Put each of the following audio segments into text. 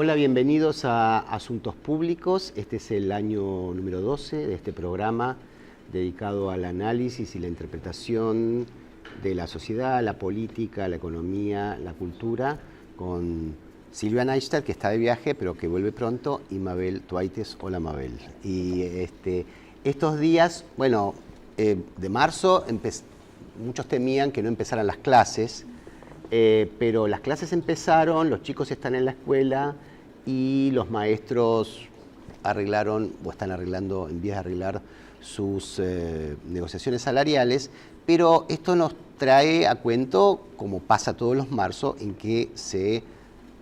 Hola, bienvenidos a Asuntos Públicos. Este es el año número 12 de este programa dedicado al análisis y la interpretación de la sociedad, la política, la economía, la cultura, con Silvia Neistat, que está de viaje, pero que vuelve pronto, y Mabel Tuaites. Hola, Mabel. Y estos días, bueno, de marzo, muchos temían que no empezaran las clases, pero las clases empezaron, los chicos están en la escuela y los maestros arreglaron o están arreglando, en vías de arreglar sus negociaciones salariales, pero esto nos trae a cuento, como pasa todos los marzos, en que se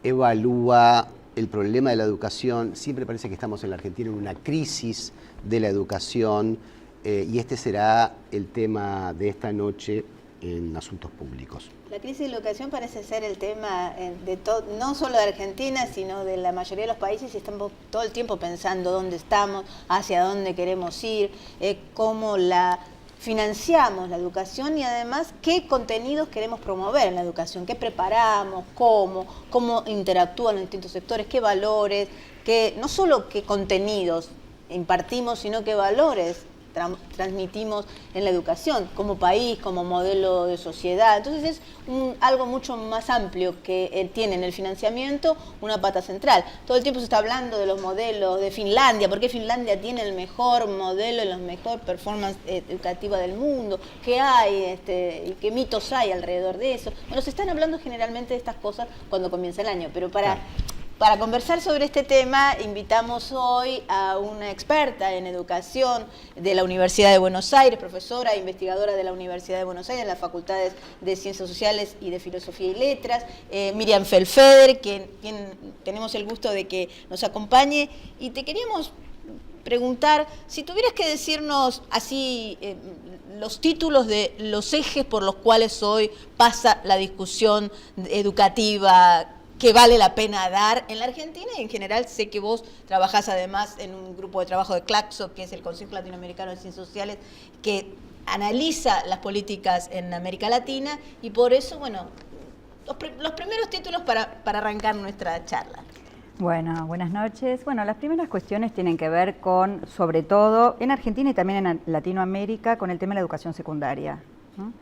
evalúa el problema de la educación. Siempre parece que estamos en la Argentina en una crisis de la educación, y este será el tema de esta noche en Asuntos Públicos. La crisis de la educación parece ser el tema de no solo de Argentina, sino de la mayoría de los países, y estamos todo el tiempo pensando dónde estamos, hacia dónde queremos ir, cómo la financiamos la educación y además qué contenidos queremos promover en la educación, qué preparamos, cómo interactúan los distintos sectores, qué valores, no solo qué contenidos impartimos, sino qué valores transmitimos en la educación, como país, como modelo de sociedad. Entonces es algo mucho más amplio que tiene en el financiamiento una pata central. Todo el tiempo se está hablando de los modelos de Finlandia, porque Finlandia tiene el mejor modelo y la mejor performance educativa del mundo, qué hay, y qué mitos hay alrededor de eso. Bueno, se están hablando generalmente de estas cosas cuando comienza el año, pero para conversar sobre este tema, invitamos hoy a una experta en educación de la Universidad de Buenos Aires, profesora e investigadora de la Universidad de Buenos Aires en las facultades de Ciencias Sociales y de Filosofía y Letras, Miriam Felfeder, quien tenemos el gusto de que nos acompañe. Y te queríamos preguntar, si tuvieras que decirnos así los títulos de los ejes por los cuales hoy pasa la discusión educativa que vale la pena dar en la Argentina, y en general sé que vos trabajás además en un grupo de trabajo de CLACSO, que es el Consejo Latinoamericano de Ciencias Sociales, que analiza las políticas en América Latina, y por eso, bueno, los primeros títulos para arrancar nuestra charla. Bueno, buenas noches. Bueno, las primeras cuestiones tienen que ver con, sobre todo, en Argentina y también en Latinoamérica, con el tema de la educación secundaria, ¿no?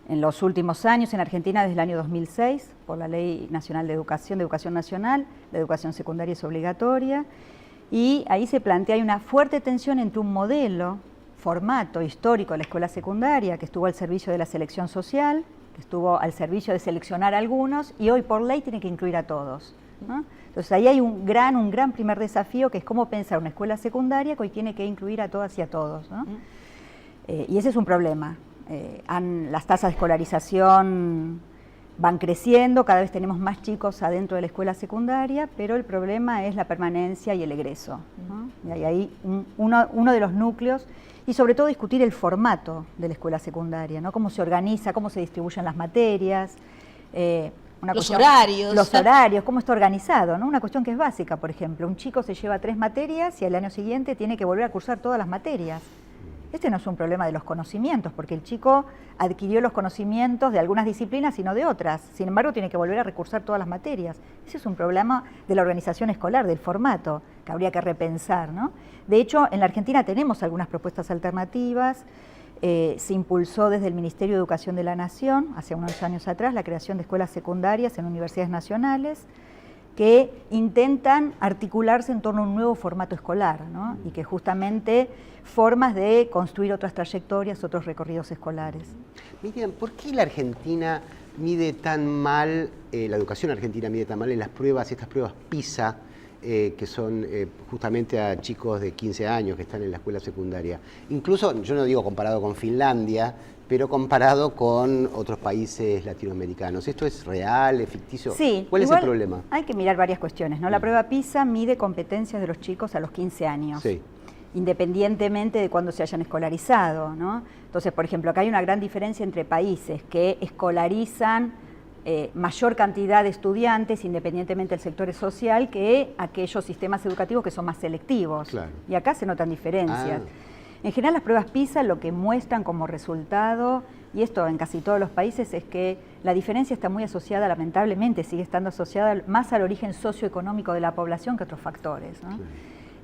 En los últimos años, en Argentina, desde el año 2006, por la Ley Nacional de Educación Nacional, la educación secundaria es obligatoria, y ahí se plantea, hay una fuerte tensión entre un modelo, formato histórico de la escuela secundaria, que estuvo al servicio de la selección social, que estuvo al servicio de seleccionar a algunos, y hoy por ley tiene que incluir a todos, ¿no? Entonces ahí hay un gran primer desafío, que es cómo pensar una escuela secundaria que hoy tiene que incluir a todas y a todos, ¿no? Y ese es un problema. Las tasas de escolarización van creciendo, cada vez tenemos más chicos adentro de la escuela secundaria, pero el problema es la permanencia y el egreso, ¿no? Y hay ahí uno de los núcleos, y sobre todo discutir el formato de la escuela secundaria, ¿no? Cómo se organiza, cómo se distribuyen las materias, los horarios, cómo está organizado, ¿no? Una cuestión que es básica, por ejemplo, un chico se lleva 3 materias y al año siguiente tiene que volver a cursar todas las materias. Este no es un problema de los conocimientos, porque el chico adquirió los conocimientos de algunas disciplinas y no de otras. Sin embargo, tiene que volver a recursar todas las materias. Ese es un problema de la organización escolar, del formato, que habría que repensar, ¿no? De hecho, en la Argentina tenemos algunas propuestas alternativas. Se impulsó desde el Ministerio de Educación de la Nación, hace unos años atrás, la creación de escuelas secundarias en universidades nacionales, que intentan articularse en torno a un nuevo formato escolar, ¿no? Y que justamente formas de construir otras trayectorias, otros recorridos escolares. Miriam, ¿por qué la Argentina mide tan mal, la educación argentina mide tan mal en las pruebas, estas pruebas PISA, que son justamente a chicos de 15 años que están en la escuela secundaria? Incluso, yo no digo comparado con Finlandia, pero comparado con otros países latinoamericanos. ¿Esto es real, es ficticio? Sí. ¿Cuál es el problema? Hay que mirar varias cuestiones, ¿no? La prueba PISA mide competencias de los chicos a los 15 años. Sí. Independientemente de cuándo se hayan escolarizado, ¿no? Entonces, por ejemplo, acá hay una gran diferencia entre países que escolarizan mayor cantidad de estudiantes, independientemente del sector social, que aquellos sistemas educativos que son más selectivos. Claro. Y acá se notan diferencias. En general, las pruebas PISA lo que muestran como resultado, y esto en casi todos los países, es que la diferencia está muy asociada, lamentablemente, sigue estando asociada más al origen socioeconómico de la población que otros factores, ¿no?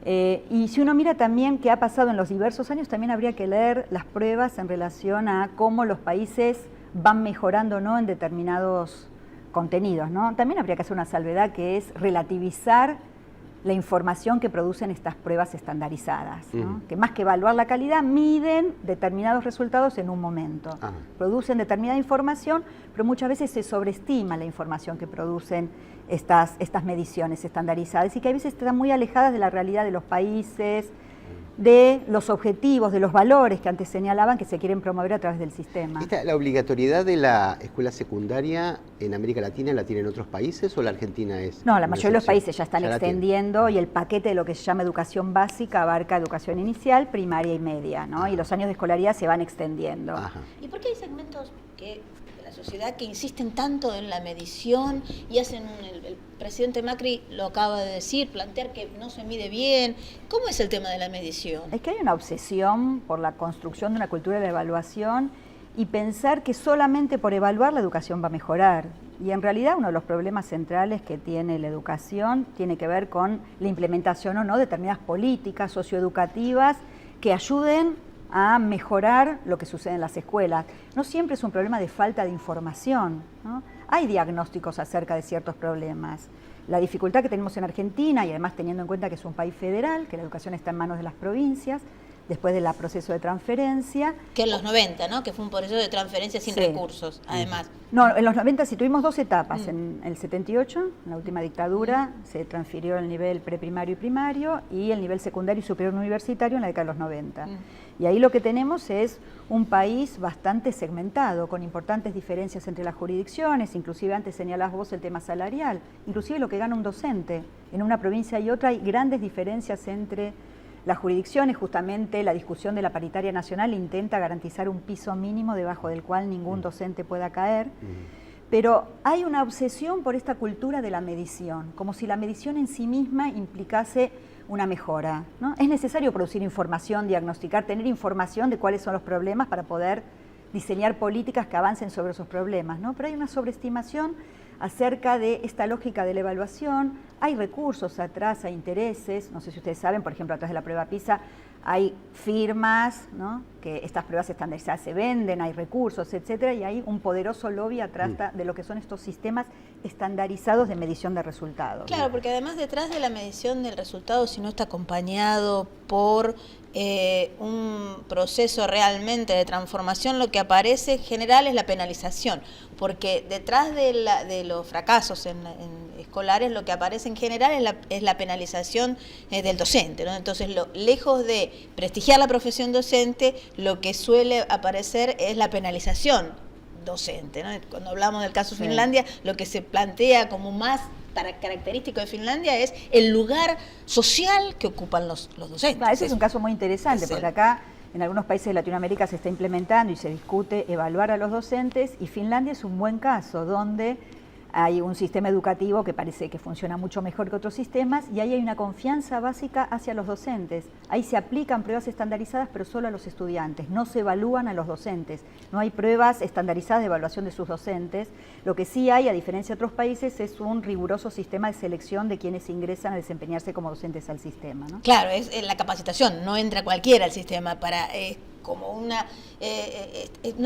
Y si uno mira también qué ha pasado en los diversos años, también habría que leer las pruebas en relación a cómo los países van mejorando o no en determinados contenidos, ¿no? También habría que hacer una salvedad, que es relativizar la información que producen estas pruebas estandarizadas, ¿no? Que más que evaluar la calidad, miden determinados resultados en un momento. Producen determinada información, pero muchas veces se sobreestima la información que producen estas mediciones estandarizadas, y que a veces están muy alejadas de la realidad de los países, de los objetivos, de los valores que antes señalaban que se quieren promover a través del sistema. ¿La obligatoriedad de la escuela secundaria en América Latina la tienen otros países o la Argentina es? No, la mayoría de los países ya están extendiendo, y el paquete de lo que se llama educación básica abarca educación inicial, primaria y media, ¿no? Y los años de escolaridad se van extendiendo. ¿Y por qué hay segmentos de la sociedad que insisten tanto en la medición y hacen el presidente Macri lo acaba de decir, plantear que no se mide bien? ¿Cómo es el tema de la medición? Es que hay una obsesión por la construcción de una cultura de la evaluación y pensar que solamente por evaluar la educación va a mejorar. Y en realidad uno de los problemas centrales que tiene la educación tiene que ver con la implementación o no de determinadas políticas socioeducativas que ayuden a mejorar lo que sucede en las escuelas. No siempre es un problema de falta de información, ¿no? Hay diagnósticos acerca de ciertos problemas. La dificultad que tenemos en Argentina, y además teniendo en cuenta que es un país federal, que la educación está en manos de las provincias, después del proceso de transferencia. Que en los 90, ¿no? Que fue un proceso de transferencia sin recursos, además. No, en los 90 sí tuvimos dos etapas. En el 78, en la última dictadura, se transfirió el nivel preprimario y primario, y el nivel secundario y superior universitario en la década de los 90. Y ahí lo que tenemos es un país bastante segmentado, con importantes diferencias entre las jurisdicciones, inclusive antes señalás vos el tema salarial, inclusive lo que gana un docente. En una provincia y otra hay grandes diferencias entre las jurisdicciones. Justamente la discusión de la paritaria nacional intenta garantizar un piso mínimo debajo del cual ningún docente pueda caer. Pero hay una obsesión por esta cultura de la medición, como si la medición en sí misma implicase una mejora, ¿no? Es necesario producir información, diagnosticar, tener información de cuáles son los problemas para poder diseñar políticas que avancen sobre esos problemas, ¿no? Pero hay una sobreestimación acerca de esta lógica de la evaluación. Hay recursos atrás, hay intereses, no sé si ustedes saben, por ejemplo, atrás de la prueba PISA hay firmas, ¿no? Que estas pruebas estandarizadas se venden, hay recursos, etcétera, y hay un poderoso lobby atrás de lo que son estos sistemas estandarizados de medición de resultados. Claro, porque además detrás de la medición del resultado, si no está acompañado por un proceso realmente de transformación, lo que aparece en general es la penalización, porque detrás de los fracasos en escolares lo que aparece en general es la penalización del docente, ¿no? Entonces, lejos de prestigiar la profesión docente, lo que suele aparecer es la penalización docente, ¿no? Cuando hablamos del caso Finlandia, lo que se plantea como más característico de Finlandia es el lugar social que ocupan los docentes. Ese es un caso muy interesante, porque acá en algunos países de Latinoamérica se está implementando y se discute evaluar a los docentes, y Finlandia es un buen caso donde hay un sistema educativo que parece que funciona mucho mejor que otros sistemas, y ahí hay una confianza básica hacia los docentes. Ahí se aplican pruebas estandarizadas, pero solo a los estudiantes, no se evalúan a los docentes. No hay pruebas estandarizadas de evaluación de sus docentes. Lo que sí hay, a diferencia de otros países, es un riguroso sistema de selección de quienes ingresan a desempeñarse como docentes al sistema, ¿no? Claro, es la capacitación, no entra cualquiera al sistema para... como un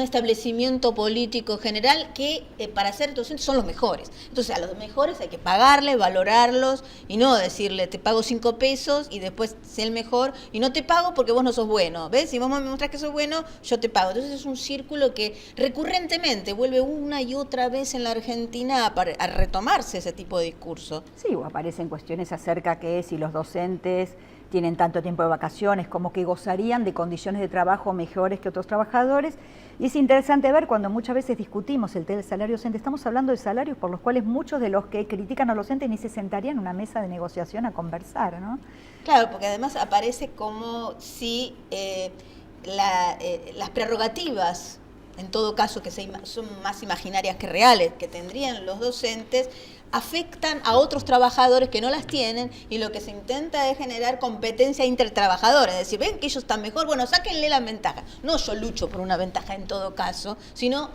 establecimiento político general que para ser docentes son los mejores. Entonces a los mejores hay que pagarles, valorarlos, y no decirle te pago 5 pesos y después sé el mejor y no te pago porque vos no sos bueno. ¿Ves? Si vos me mostrás que sos bueno, yo te pago. Entonces es un círculo que recurrentemente vuelve una y otra vez en la Argentina a retomarse ese tipo de discurso. Sí, o aparecen cuestiones acerca que si los docentes tienen tanto tiempo de vacaciones, como que gozarían de condiciones de trabajo mejores que otros trabajadores. Y es interesante ver cuando muchas veces discutimos el tema del salario docente, estamos hablando de salarios por los cuales muchos de los que critican a los docentes ni se sentarían en una mesa de negociación a conversar, ¿no? Claro, porque además aparece como si las prerrogativas, en todo caso que son más imaginarias que reales, que tendrían los docentes, afectan a otros trabajadores que no las tienen, y lo que se intenta es generar competencia intertrabajadora, es decir, ven que ellos están mejor, bueno, sáquenle la ventaja. No yo lucho por una ventaja en todo caso, sino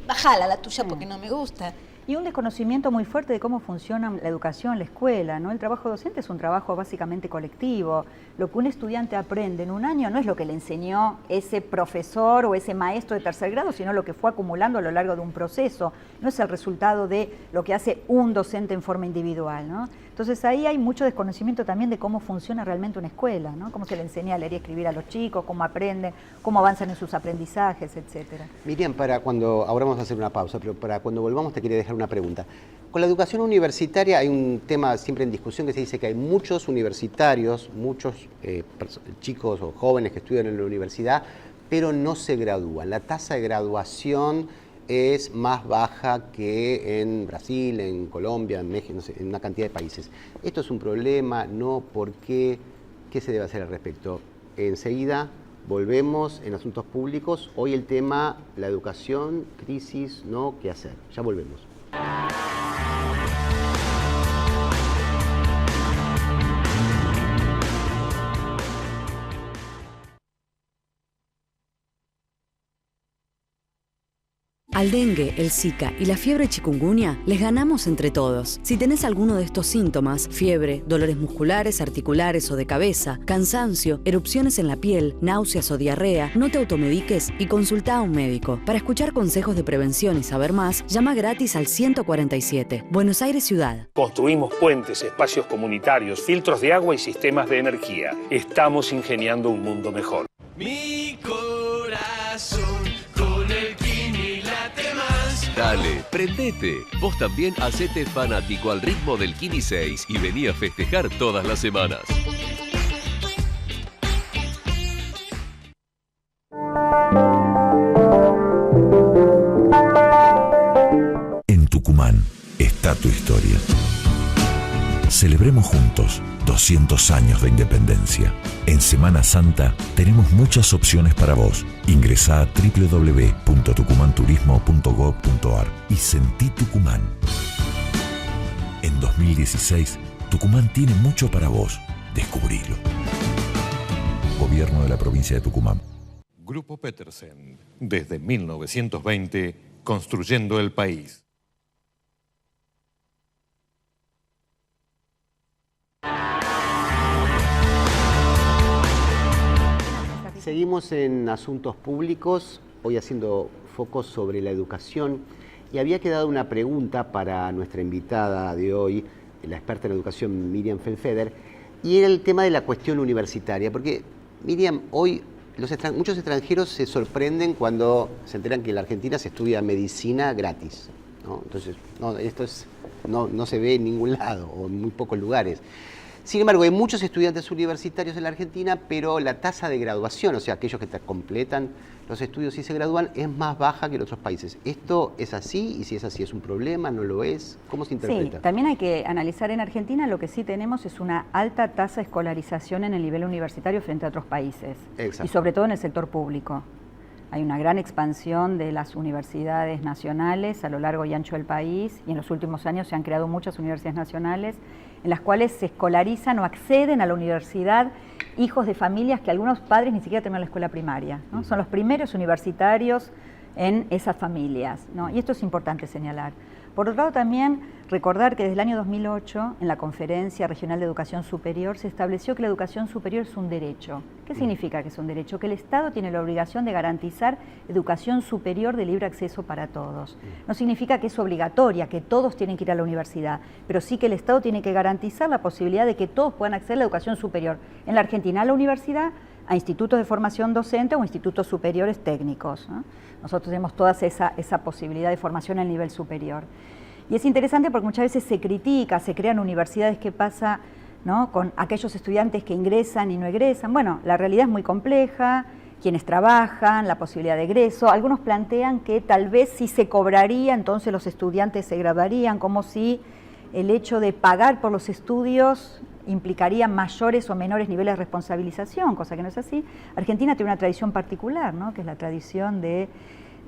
bajala la tuya porque no me gusta. Y un desconocimiento muy fuerte de cómo funciona la educación, la escuela, ¿no? El trabajo docente es un trabajo básicamente colectivo. Lo que un estudiante aprende en un año no es lo que le enseñó ese profesor o ese maestro de tercer grado, sino lo que fue acumulando a lo largo de un proceso. No es el resultado de lo que hace un docente en forma individual, ¿no? Entonces ahí hay mucho desconocimiento también de cómo funciona realmente una escuela, ¿no? Cómo se le enseña a leer y escribir a los chicos, cómo aprenden, cómo avanzan en sus aprendizajes, etcétera. Miriam, ahora vamos a hacer una pausa, pero para cuando volvamos te quería dejar una pregunta. Con la educación universitaria hay un tema siempre en discusión que se dice que hay muchos universitarios, muchos chicos o jóvenes que estudian en la universidad, pero no se gradúan. La tasa de graduación es más baja que en Brasil, en Colombia, en México, no sé, en una cantidad de países. ¿Esto es un problema? ¿No? ¿Por qué? ¿Qué se debe hacer al respecto? Enseguida volvemos en Asuntos Públicos. Hoy el tema, la educación, crisis, no, ¿qué hacer? Ya volvemos. Al dengue, el Zika y la fiebre chikungunya les ganamos entre todos. Si tenés alguno de estos síntomas, fiebre, dolores musculares, articulares o de cabeza, cansancio, erupciones en la piel, náuseas o diarrea, no te automediques y consultá a un médico. Para escuchar consejos de prevención y saber más, llama gratis al 147. Buenos Aires Ciudad. Construimos puentes, espacios comunitarios, filtros de agua y sistemas de energía. Estamos ingeniando un mundo mejor. Mi corazón con el Kini late más. Dale, prendete. Vos también hacete fanático al ritmo del Kini 6 y vení a festejar todas las semanas. En Tucumán está tu historia. Celebremos juntos 200 años de independencia. En Semana Santa tenemos muchas opciones para vos. Ingresá a www.tucumanturismo.gov.ar y sentí Tucumán. En 2016, Tucumán tiene mucho para vos. Descubrilo. Gobierno de la provincia de Tucumán. Grupo Petersen, desde 1920, construyendo el país. Seguimos en Asuntos Públicos, hoy haciendo foco sobre la educación, y había quedado una pregunta para nuestra invitada de hoy, la experta en educación Miriam Felfeder, y era el tema de la cuestión universitaria, porque Miriam, hoy muchos extranjeros se sorprenden cuando se enteran que en la Argentina se estudia medicina gratis, ¿no? Entonces, esto no se ve en ningún lado o en muy pocos lugares. Sin embargo, hay muchos estudiantes universitarios en la Argentina, pero la tasa de graduación, o sea, aquellos que completan los estudios y se gradúan, es más baja que en otros países. ¿Esto es así? Y si es así, ¿es un problema? ¿No lo es? ¿Cómo se interpreta? Sí, también hay que analizar en Argentina, lo que sí tenemos es una alta tasa de escolarización en el nivel universitario frente a otros países. Exacto. Y sobre todo en el sector público. Hay una gran expansión de las universidades nacionales a lo largo y ancho del país, y en los últimos años se han creado muchas universidades nacionales en las cuales se escolarizan o acceden a la universidad hijos de familias que algunos padres ni siquiera terminan la escuela primaria, ¿no? Son los primeros universitarios en esas familias, ¿no? Y esto es importante señalar. Por otro lado, también recordar que desde el año 2008, en la Conferencia Regional de Educación Superior, se estableció que la educación superior es un derecho. ¿Qué significa que es un derecho? Que el Estado tiene la obligación de garantizar educación superior de libre acceso para todos. No significa que es obligatoria, que todos tienen que ir a la universidad, pero sí que el Estado tiene que garantizar la posibilidad de que todos puedan acceder a la educación superior. En la Argentina, a la universidad, a institutos de formación docente o institutos superiores técnicos, ¿no? Nosotros tenemos toda esa posibilidad de formación al nivel superior. Y es interesante porque muchas veces se critica, se crean universidades. ¿Qué pasa, ¿no?, con aquellos estudiantes que ingresan y no egresan? Bueno, la realidad es muy compleja, quienes trabajan, la posibilidad de egreso. Algunos plantean que tal vez si se cobraría, entonces los estudiantes se graduarían, como si el hecho de pagar por los estudios implicaría mayores o menores niveles de responsabilización, cosa que no es así. Argentina tiene una tradición particular, ¿no?, que es la tradición de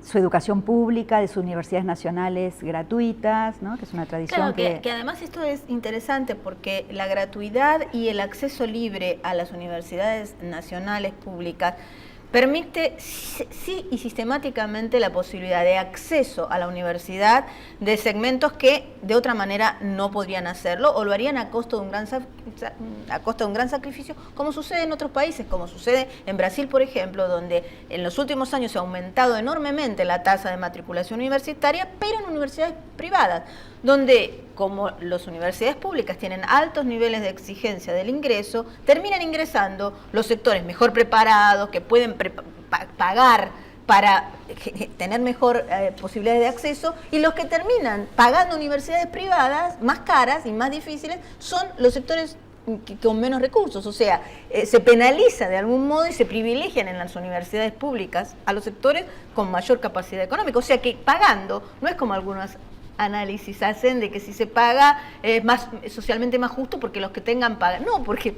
su educación pública, de sus universidades nacionales gratuitas, ¿no?, que es una tradición que además esto es interesante porque la gratuidad y el acceso libre a las universidades nacionales públicas permite sí y sistemáticamente la posibilidad de acceso a la universidad de segmentos que de otra manera no podrían hacerlo o lo harían a costa de un gran sacrificio, como sucede en otros países, como sucede en Brasil, por ejemplo, donde en los últimos años se ha aumentado enormemente la tasa de matriculación universitaria, pero en universidades privadas, donde como las universidades públicas tienen altos niveles de exigencia del ingreso, terminan ingresando los sectores mejor preparados, que pueden pagar para tener mejor posibilidades de acceso, y los que terminan pagando universidades privadas más caras y más difíciles son los sectores con menos recursos. O sea, se penaliza de algún modo y se privilegian en las universidades públicas a los sectores con mayor capacidad económica. O sea que pagando no es como algunos análisis hacen de que si se paga es socialmente más justo porque los que tengan pagan. No, porque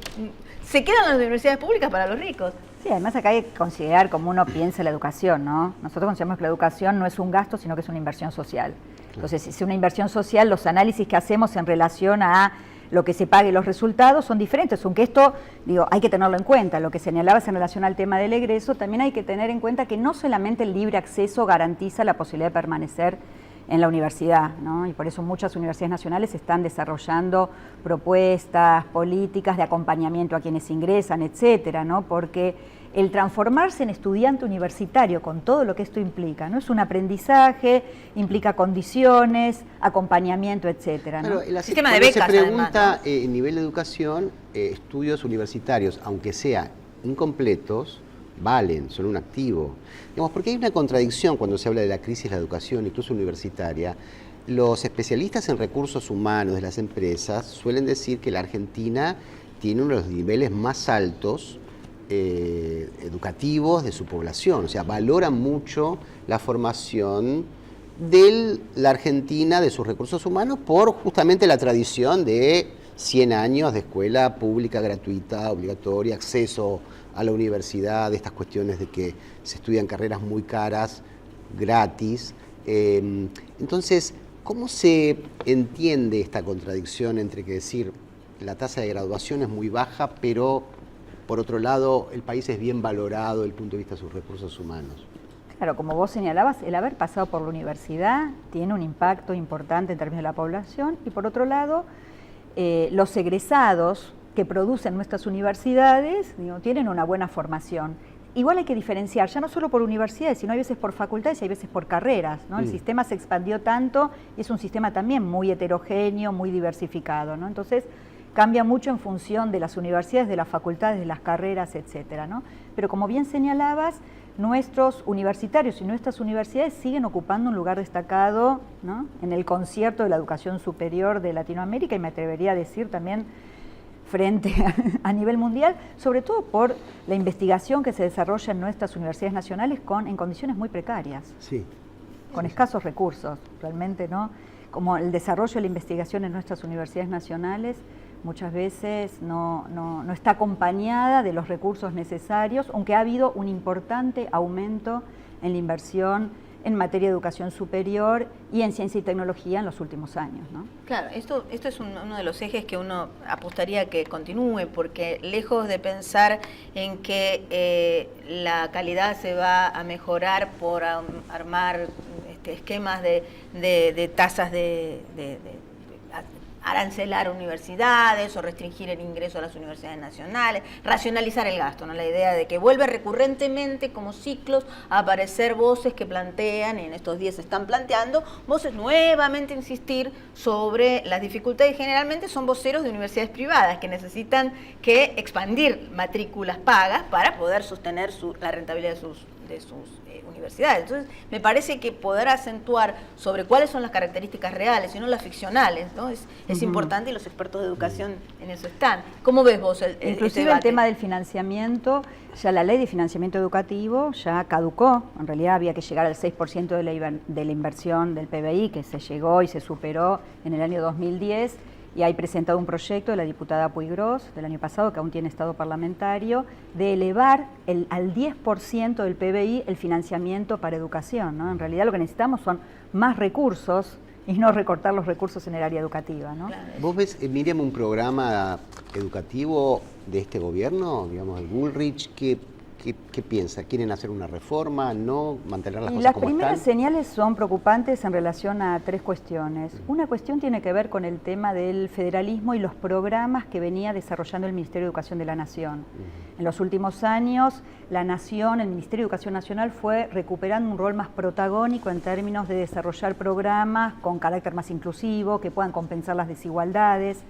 se quedan las universidades públicas para los ricos. Sí, además acá hay que considerar cómo uno piensa la educación, ¿no? Nosotros consideramos que la educación no es un gasto, sino que es una inversión social. Entonces, si es una inversión social, los análisis que hacemos en relación a lo que se pague y los resultados son diferentes, aunque esto, digo, hay que tenerlo en cuenta. Lo que señalabas en relación al tema del egreso, también hay que tener en cuenta que no solamente el libre acceso garantiza la posibilidad de permanecer en la universidad, ¿no? Y por eso muchas universidades nacionales están desarrollando propuestas, políticas de acompañamiento a quienes ingresan, etcétera, ¿no? Porque el transformarse en estudiante universitario con todo lo que esto implica, ¿no? Es un aprendizaje, implica condiciones, acompañamiento, etcétera, ¿no? Claro, sistema de becas, se pregunta además, ¿no? En nivel de educación, estudios universitarios, aunque sean incompletos, valen, son un activo. Digamos, porque hay una contradicción cuando se habla de la crisis de la educación, incluso universitaria. Los especialistas en recursos humanos de las empresas suelen decir que la Argentina tiene uno de los niveles más altos educativos de su población, o sea, valoran mucho la formación de la Argentina, de sus recursos humanos, por justamente la tradición de 100 años de escuela pública, gratuita, obligatoria, acceso a la universidad, de estas cuestiones de que se estudian carreras muy caras, gratis. Entonces, ¿cómo se entiende esta contradicción entre que decir la tasa de graduación es muy baja, pero por otro lado el país es bien valorado desde el punto de vista de sus recursos humanos? Claro, como vos señalabas, el haber pasado por la universidad tiene un impacto importante en términos de la población, y por otro lado, los egresados que producen nuestras universidades, digo, tienen una buena formación. Igual hay que diferenciar, ya no solo por universidades, sino hay veces por facultades y hay veces por carreras, ¿no? El sistema se expandió tanto y es un sistema también muy heterogéneo, muy diversificado, ¿no? Entonces, cambia mucho en función de las universidades, de las facultades, de las carreras, etcétera, ¿no? Pero como bien señalabas, nuestros universitarios y nuestras universidades siguen ocupando un lugar destacado, ¿no?, en el concierto de la educación superior de Latinoamérica, y me atrevería a decir también frente a nivel mundial, sobre todo por la investigación que se desarrolla en nuestras universidades nacionales en condiciones muy precarias, sí, con escasos recursos, realmente, ¿no? Como el desarrollo de la investigación en nuestras universidades nacionales muchas veces no está acompañada de los recursos necesarios, aunque ha habido un importante aumento en la inversión en materia de educación superior y en ciencia y tecnología en los últimos años, ¿no? Claro, esto es uno de los ejes que uno apostaría que continúe, porque lejos de pensar en que la calidad se va a mejorar por armar esquemas de tasas de arancelar universidades o restringir el ingreso a las universidades nacionales, racionalizar el gasto, ¿no? La idea de que vuelve recurrentemente como ciclos a aparecer voces que plantean, y en estos días se están planteando, voces nuevamente insistir sobre las dificultades, y generalmente son voceros de universidades privadas que necesitan que expandir matrículas pagas para poder sostener la rentabilidad de sus universidades. Entonces, me parece que poder acentuar sobre cuáles son las características reales y no las ficcionales, ¿no? Es importante, y los expertos de educación en eso están. ¿Cómo ves vos Inclusive el tema del financiamiento, ya la ley de financiamiento educativo ya caducó, en realidad había que llegar al 6% de la inversión del PBI, que se llegó y se superó en el año 2010, y hay presentado un proyecto de la diputada Puigros del año pasado, que aún tiene estado parlamentario, de elevar al 10% del PBI el financiamiento para educación, ¿no? En realidad lo que necesitamos son más recursos y no recortar los recursos en el área educativa, ¿no? Claro. ¿Vos ves, Miriam, un programa educativo de este gobierno, digamos, el Bullrich, que ¿Qué piensa? ¿Quieren hacer una reforma? ¿No? ¿Mantener las Y cosas las como primeras están? señales son preocupantes en relación a tres cuestiones. Una cuestión tiene que ver con el tema del federalismo y los programas que venía desarrollando el Ministerio de Educación de la Nación. En los últimos años, la Nación, el Ministerio de Educación Nacional fue recuperando un rol más protagónico en términos de desarrollar programas con carácter más inclusivo, que puedan compensar las desigualdades,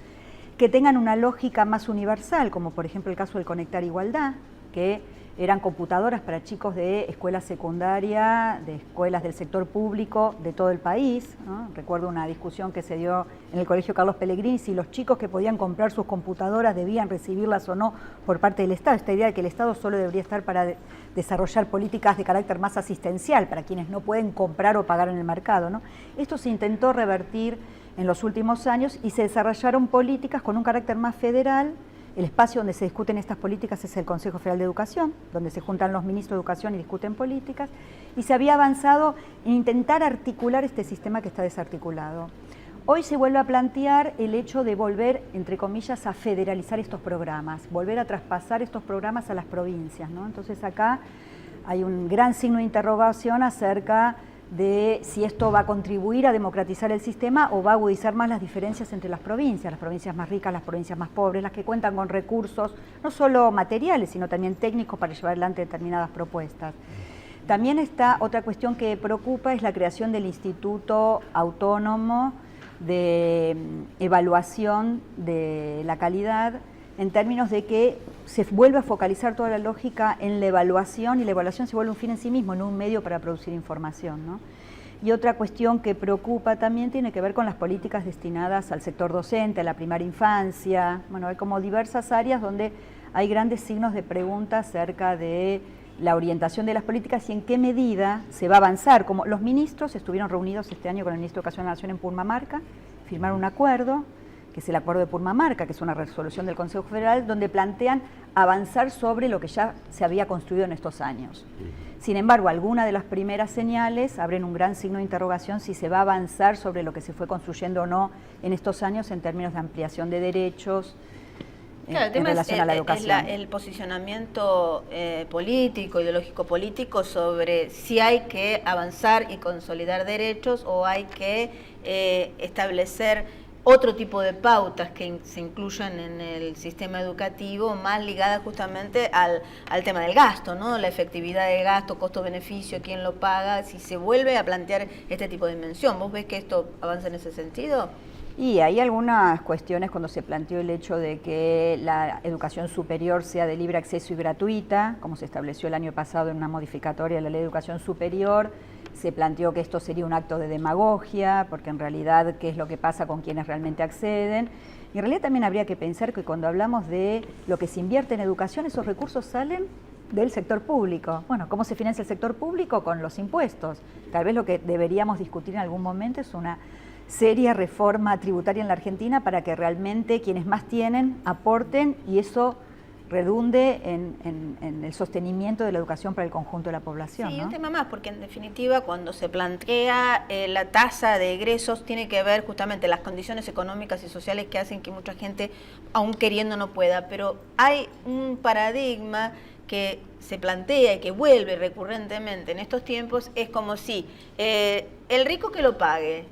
que tengan una lógica más universal, como por ejemplo el caso del Conectar Igualdad, que eran computadoras para chicos de escuela secundaria, de escuelas del sector público de todo el país, ¿no? Recuerdo una discusión que se dio en el Colegio Carlos Pellegrini, si los chicos que podían comprar sus computadoras debían recibirlas o no por parte del Estado. Esta idea de que el Estado solo debería estar para desarrollar políticas de carácter más asistencial para quienes no pueden comprar o pagar en el mercado, ¿no? Esto se intentó revertir en los últimos años y se desarrollaron políticas con un carácter más federal. El espacio donde se discuten estas políticas es el Consejo Federal de Educación, donde se juntan los ministros de Educación y discuten políticas, y se había avanzado en intentar articular este sistema que está desarticulado. Hoy se vuelve a plantear el hecho de volver, entre comillas, a federalizar estos programas, volver a traspasar estos programas a las provincias, ¿no? Entonces acá hay un gran signo de interrogación acerca de si esto va a contribuir a democratizar el sistema o va a agudizar más las diferencias entre las provincias más ricas, las provincias más pobres, las que cuentan con recursos, no solo materiales, sino también técnicos para llevar adelante determinadas propuestas. También está otra cuestión que preocupa, es la creación del Instituto Autónomo de Evaluación de la Calidad, en términos de que se vuelve a focalizar toda la lógica en la evaluación, y la evaluación se vuelve un fin en sí mismo, no un medio para producir información, ¿no? Y otra cuestión que preocupa también tiene que ver con las políticas destinadas al sector docente, a la primaria infancia. Bueno, hay como diversas áreas donde hay grandes signos de pregunta acerca de la orientación de las políticas y en qué medida se va a avanzar. Como los ministros estuvieron reunidos este año con el ministro de Educación de la Nación en Purmamarca, firmaron un acuerdo, que es el acuerdo de Purmamarca, que es una resolución del Consejo Federal, donde plantean avanzar sobre lo que ya se había construido en estos años. Sin embargo, algunas de las primeras señales abren un gran signo de interrogación si se va a avanzar sobre lo que se fue construyendo o no en estos años en términos de ampliación de derechos, claro, el tema en relación a la educación. El posicionamiento político, ideológico político sobre si hay que avanzar y consolidar derechos o hay que establecer otro tipo de pautas que se incluyan en el sistema educativo, más ligadas justamente al tema del gasto, ¿no? La efectividad del gasto, costo-beneficio, quién lo paga, si se vuelve a plantear este tipo de dimensión. ¿Vos ves que esto avanza en ese sentido? Y hay algunas cuestiones cuando se planteó el hecho de que la educación superior sea de libre acceso y gratuita, como se estableció el año pasado en una modificatoria de la Ley de Educación Superior. Se planteó que esto sería un acto de demagogia, porque en realidad, ¿qué es lo que pasa con quienes realmente acceden? Y en realidad también habría que pensar que cuando hablamos de lo que se invierte en educación, esos recursos salen del sector público. Bueno, ¿cómo se financia el sector público? Con los impuestos. Tal vez lo que deberíamos discutir en algún momento es una seria reforma tributaria en la Argentina para que realmente quienes más tienen aporten y eso redunde en el sostenimiento de la educación para el conjunto de la población. Sí, ¿no? Un tema más, porque en definitiva cuando se plantea la tasa de egresos tiene que ver justamente las condiciones económicas y sociales que hacen que mucha gente, aún queriendo, no pueda, pero hay un paradigma que se plantea y que vuelve recurrentemente en estos tiempos, es como si el rico que lo pague,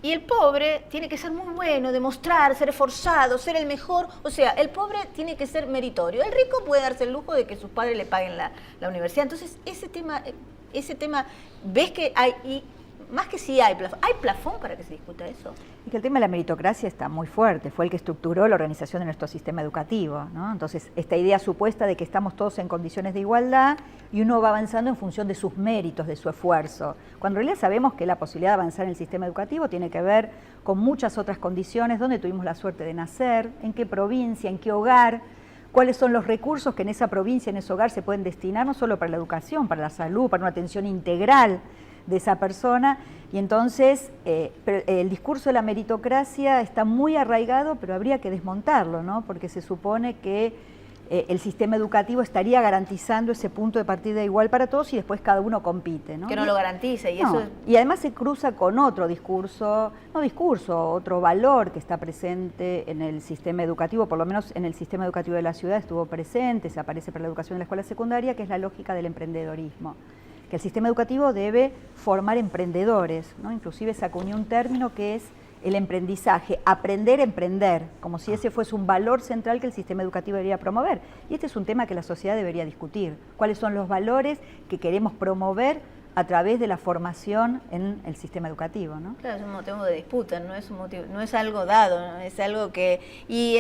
y el pobre tiene que ser muy bueno, demostrar, ser esforzado, ser el mejor. O sea, el pobre tiene que ser meritorio. El rico puede darse el lujo de que sus padres le paguen la universidad. Entonces, ese tema, ves que hay, y más que si hay plafón para que se discuta eso. Y que el tema de la meritocracia está muy fuerte, fue el que estructuró la organización de nuestro sistema educativo, ¿no? Entonces, esta idea supuesta de que estamos todos en condiciones de igualdad y uno va avanzando en función de sus méritos, de su esfuerzo, cuando en realidad sabemos que la posibilidad de avanzar en el sistema educativo tiene que ver con muchas otras condiciones, donde tuvimos la suerte de nacer, en qué provincia, en qué hogar, cuáles son los recursos que en esa provincia, en ese hogar se pueden destinar no solo para la educación, para la salud, para una atención integral de esa persona, y entonces el discurso de la meritocracia está muy arraigado, pero habría que desmontarlo, ¿no? Porque se supone que el sistema educativo estaría garantizando ese punto de partida igual para todos y después cada uno compite, ¿no? Que no lo garantice. Y, no, eso y además se cruza con otro otro valor que está presente en el sistema educativo, por lo menos en el sistema educativo de la ciudad estuvo presente, se aparece para la educación en la escuela secundaria, que es la lógica del emprendedorismo. Que el sistema educativo debe formar emprendedores, ¿no? Inclusive se acuñó un término que es el emprendizaje, aprender a emprender, como si ese fuese un valor central que el sistema educativo debería promover. Y este es un tema que la sociedad debería discutir. ¿Cuáles son los valores que queremos promover a través de la formación en el sistema educativo, ¿no? Claro, es un motivo de disputa, no es un motivo, no es algo dado, ¿no? Es algo que... Y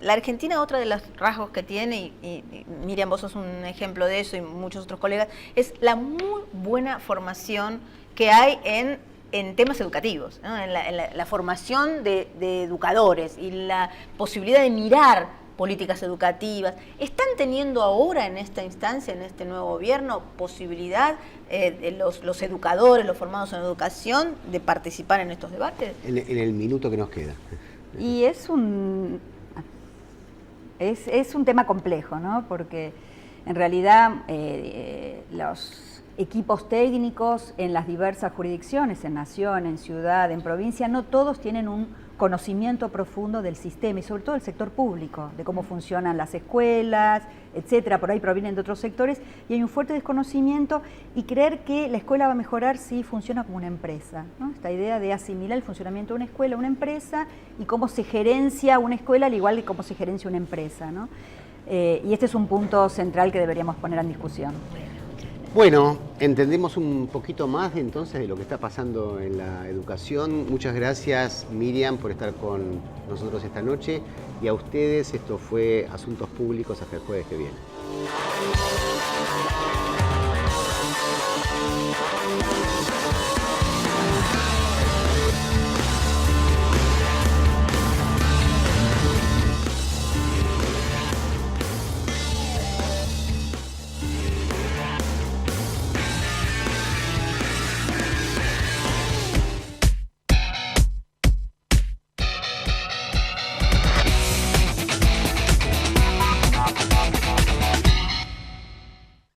la Argentina, otra de los rasgos que tiene, y Miriam, vos sos un ejemplo de eso y muchos otros colegas, es la muy buena formación que hay en temas educativos, ¿no? En la formación de educadores y la posibilidad de mirar políticas educativas. ¿Están teniendo ahora en esta instancia, en este nuevo gobierno, posibilidad los educadores, los formados en educación, de participar en estos debates? En el minuto que nos queda. Y es un tema complejo, ¿no? Porque en realidad los equipos técnicos en las diversas jurisdicciones, en nación, en ciudad, en provincia, no todos tienen un conocimiento profundo del sistema y sobre todo del sector público, de cómo funcionan las escuelas, etcétera. Por ahí provienen de otros sectores y hay un fuerte desconocimiento y creer que la escuela va a mejorar si funciona como una empresa, ¿no? Esta idea de asimilar el funcionamiento de una escuela a una empresa y cómo se gerencia una escuela al igual que cómo se gerencia una empresa, ¿no? Y este es un punto central que deberíamos poner en discusión. Bueno, entendemos un poquito más entonces de lo que está pasando en la educación. Muchas gracias, Miriam, por estar con nosotros esta noche. Y a ustedes, esto fue Asuntos Públicos hasta el jueves que viene.